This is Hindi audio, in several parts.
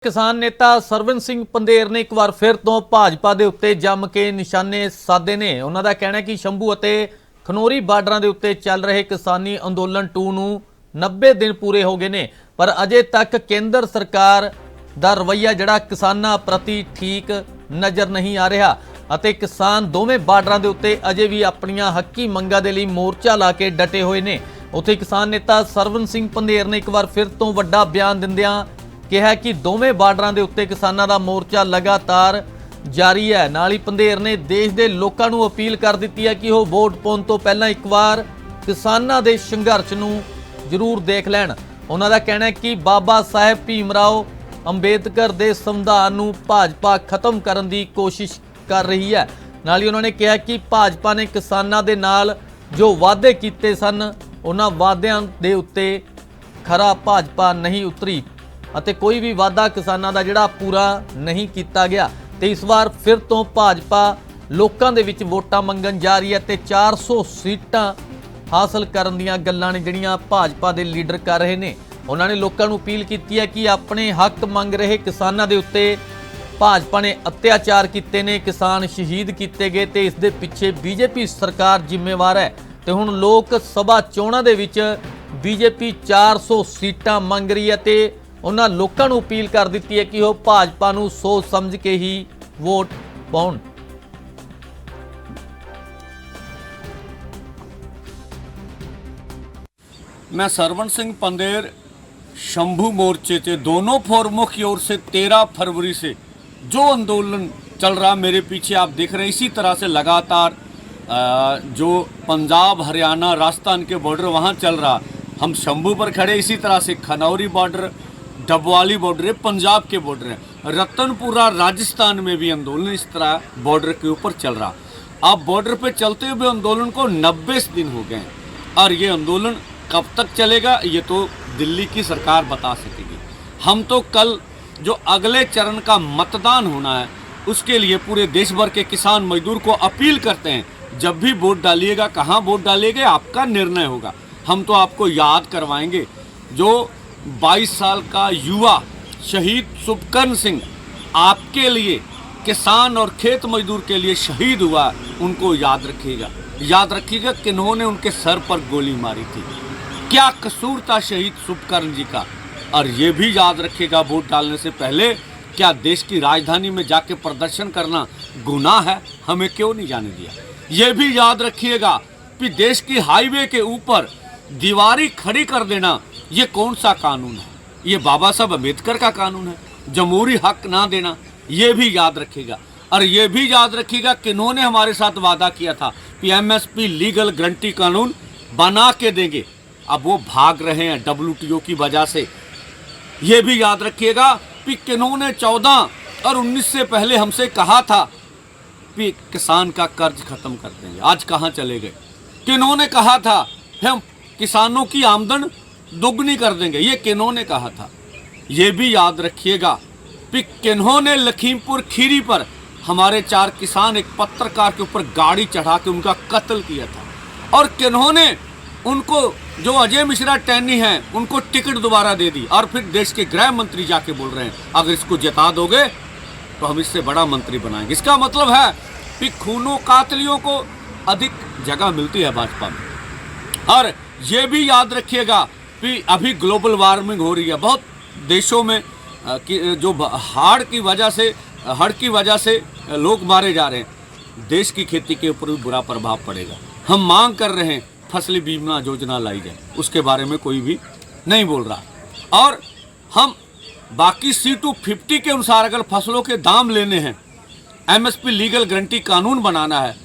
किसान नेता सरवन सिंह पंधेर ने एक बार फिर तो भाजपा के उत्ते जम के निशाने साधे ने। उन्हों का कहना है कि शंभू और खनौरी बार्डर के उत्ते चल रहे किसानी अंदोलन 2 नूं 90 दिन पूरे हो गए ने, पर अजे तक केंद्र सरकार का रवैया जिहड़ा किसानां प्रति ठीक नज़र नहीं आ रहा अते किसान दोवें बार्डर के उत्ते अजे भी अपनियां हक्की मंगां दे लई मोर्चा ला के डटे हुए ने। उत्थे किसान नेता सरवन सिंह पंधेर ने एक बार फिर तो वड्डा बयान दिंदिआं कहा कि दोवें बार्डर के उत्ते किसानां दा मोर्चा लगातार जारी है। नाल ही पंधेर ने देश के लोगों को अपील कर दी है कि वह वोट पाउण तो पहला एक बार किसानां दे संघर्ष नूं जरूर देख लैण। उन्हां दा कहना है कि बाबा साहेब भीमराव अंबेडकर के संविधान नूं भाजपा खत्म करन दी कोशिश कर रही है। नाल ही उन्होंने कहा कि भाजपा ने किसानां दे नाल जो वादे कीते सन उन्हां वादियां दे उत्ते खरा भाजपा नहीं उतरी ਅਤੇ कोई भी वादा किसानां दा जिहड़ा पूरा नहीं किया गया। तो इस बार फिर तो भाजपा लोगों के विच वोटां मंगण जा रही है ते 400 सीटां हासिल करन दीआं गल्लां ने जिहड़ियां भाजपा के लीडर कर रहे ने। उन्होंने लोगों को अपील की है कि अपने हक मंग रहे किसानां दे उत्ते भाजपा ने अत्याचार किए ने, किसान शहीद किए गए तो इस दे पिछे बीजेपी सरकार जिम्मेवार है। तो हुण लोक सभा चोणां दे विच बीजेपी 400 सीटां मंग रही है तो उन्होंने लोगों को अपील कर दी है कि वह भाजपा नूं सोच समझ के ही वोट पाउण। मैं सरवन सिंह पंधेर शंभू मोर्चे से दोनों फोरमों की ओर से 13 फरवरी से जो आंदोलन चल रहा मेरे पीछे आप देख रहे हैं, इसी तरह से लगातार जो पंजाब हरियाणा राजस्थान के बॉर्डर वहाँ चल रहा, हम शंभू पर खड़े, इसी तरह से खनौरी बॉर्डर डबवाली बॉर्डर है, पंजाब के बॉर्डर है, रतनपुरा राजस्थान में भी आंदोलन इस तरह बॉर्डर के ऊपर चल रहा। अब बॉर्डर पे चलते हुए आंदोलन को 90 दिन हो गए हैं और ये आंदोलन कब तक चलेगा ये तो दिल्ली की सरकार बता सकेगी। हम तो कल जो अगले चरण का मतदान होना है उसके लिए पूरे देश भर के किसान मजदूर को अपील करते हैं, जब भी वोट डालिएगा, कहाँ वोट डालिएगा आपका निर्णय होगा। हम तो आपको याद करवाएंगे जो 22 साल का युवा शहीद शुभकर्ण सिंह आपके लिए किसान और खेत मजदूर के लिए शहीद हुआ, उनको याद रखिएगा किन्होंने उनके सर पर गोली मारी थी, क्या कसूर था शहीद शुभकर्ण जी का। और ये भी याद रखिएगा वोट डालने से पहले क्या देश की राजधानी में जाके प्रदर्शन करना गुनाह है, हमें क्यों नहीं जाने दिया। ये भी याद रखिएगा कि देश की हाईवे के ऊपर दीवारी खड़ी कर देना ये कौन सा कानून है, ये बाबा साहब अम्बेडकर का कानून है, जमहूरी हक ना देना, ये भी याद रखिएगा। और ये भी याद रखिएगा कि इन्होंने हमारे साथ वादा किया था कि एमएसपी लीगल गारंटी कानून बना के देंगे, अब वो भाग रहे हैं WTO की वजह से। ये भी याद रखिएगा कि किन्होंने 14 और 19 से पहले हमसे कहा था कि किसान का कर्ज खत्म कर देंगे, आज कहाँ चले गए। किन्होंने कहा था हम किसानों की आमदन दोगुनी कर देंगे, ये किन्होंने कहा था। ये भी याद रखिएगा कि किन्होंने लखीमपुर खीरी पर हमारे 4 किसान एक पत्रकार के ऊपर गाड़ी चढ़ा के उनका कत्ल किया था, और किन्होंने उनको जो अजय मिश्रा टैनी हैं उनको टिकट दोबारा दे दी, और फिर देश के गृह मंत्री जाके बोल रहे हैं अगर इसको जिता दोगे तो हम इससे बड़ा मंत्री बनाएंगे। इसका मतलब है कि खूनों कातलियों को अधिक जगह मिलती है भाजपा में। और ये भी याद रखिएगा कि अभी ग्लोबल वार्मिंग हो रही है, बहुत देशों में जो हड़ की वजह से लोग मारे जा रहे हैं, देश की खेती के ऊपर भी बुरा प्रभाव पड़ेगा। हम मांग कर रहे हैं फसली बीमा योजना लाई जाए, उसके बारे में कोई भी नहीं बोल रहा। और हम बाकी C250 के अनुसार अगर फसलों के दाम लेने हैं, MSP लीगल गारंटी कानून बनाना है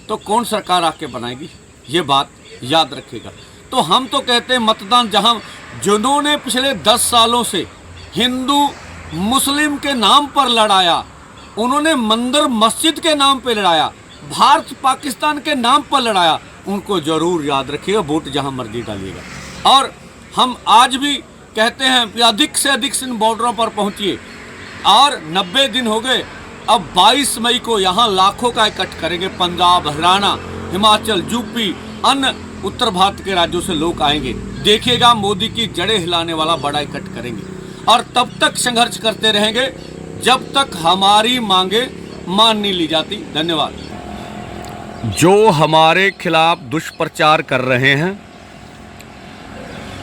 तो कौन सरकार आके बनाएगी, ये बात याद रखिएगा। तो हम तो कहते हैं मतदान, जहां जिन्होंने पिछले 10 सालों से हिंदू मुस्लिम के नाम पर लड़ाया, उन्होंने मंदिर मस्जिद के नाम पर लड़ाया, भारत पाकिस्तान के नाम पर लड़ाया, उनको जरूर याद रखिएगा, वोट जहां मर्जी डालिएगा। और हम आज भी कहते हैं कि अधिक से अधिक इन बॉर्डरों पर पहुंचिए, और 90 दिन हो गए, अब 22 मई को यहाँ लाखों का इकट्ठ करेंगे। पंजाब हरियाणा हिमाचल यूपी अन्य उत्तर भारत के राज्यों से लोग आएंगे, देखिएगा मोदी की जड़ें हिलाने वाला बड़ा इकट्ठ करेंगे। और तब तक संघर्ष करते रहेंगे जब तक हमारी मांगे मान नहीं ली जाती। धन्यवाद। जो हमारे खिलाफ दुष्प्रचार कर रहे हैं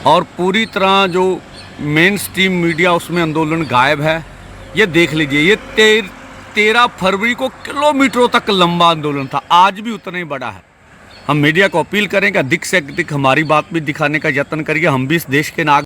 और पूरी तरह जो मेन स्ट्रीम मीडिया उसमें आंदोलन गायब है, ये देख लीजिए। ये 13 फरवरी को किलोमीटरों तक लंबा आंदोलन था, आज भी उतना ही बड़ा है। हम मीडिया को अपील करें कि अधिक से अधिक हमारी बात भी दिखाने का यत्न करिए। हम भी इस देश के नागरिक